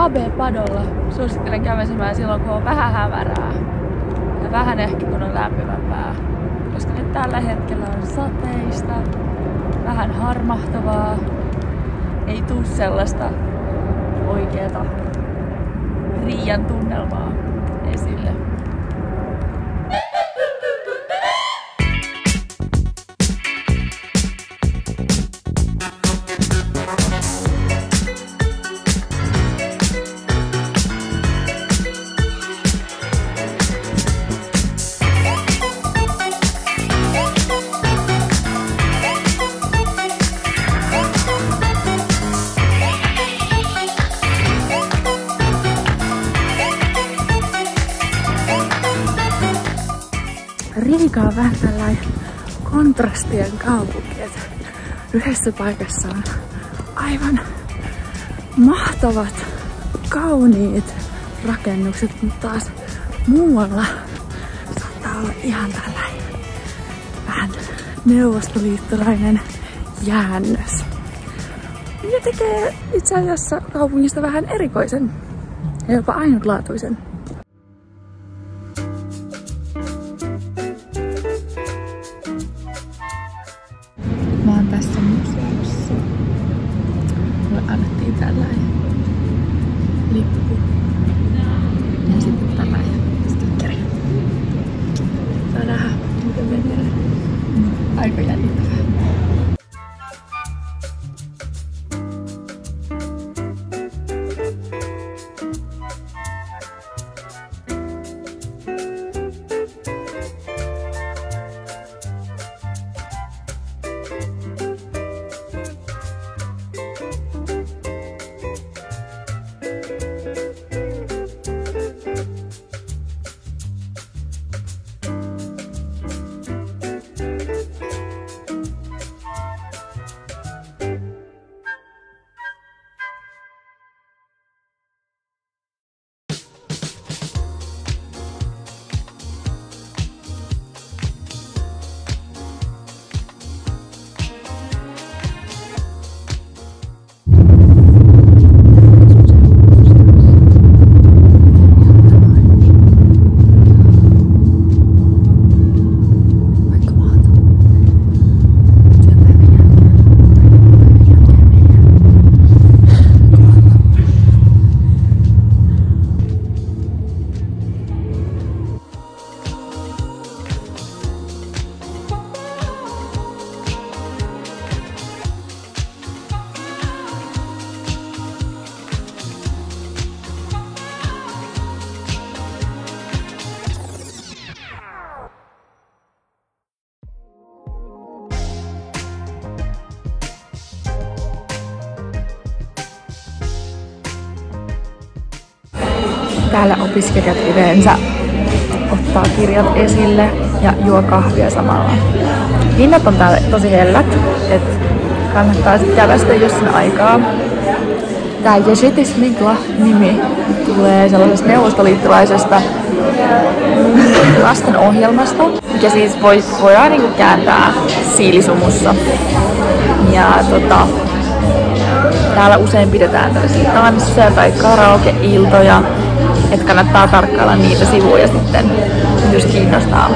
AB-padolla suosittelen kävesemään silloin, kun on vähän hämärää. Ja vähän ehkä kun on lämpimämpää. Koska nyt tällä hetkellä on sateista, vähän harmahtavaa. Ei tuu sellaista oikeeta Riian tunnelmaa esille. Riika on vähän tällainen kontrastien kaupunki, että yhdessä paikassa on aivan mahtavat, kauniit rakennukset, mutta taas muualla saattaa olla ihan tällainen vähän neuvostoliittolainen jäännös. Ja tekee itse asiassa kaupungista vähän erikoisen ja jopa ainutlaatuisen. Mä oon tässä museossa. Mulle annettiin tällainen lippu ja sitten tällainen stickeri. Saa nähdä, miten menee. Aika jännittävää. Täällä opiskelijat yleensä ottaa kirjat esille ja juo kahvia samalla. Hinnat on täällä tosi hellät, että kannattaa sitten kävästä jos on aikaa. Tää Jeshitismigla-nimi tulee sellaisesta neuvostoliittolaisesta lastenohjelmasta, mikä siis voidaan niinku kääntää siilisumussa. Ja täällä usein pidetään tällaisia tansseja tai karaoke-iltoja, että kannattaa tarkkailla niitä sivuja sitten, jos kiinnostaa.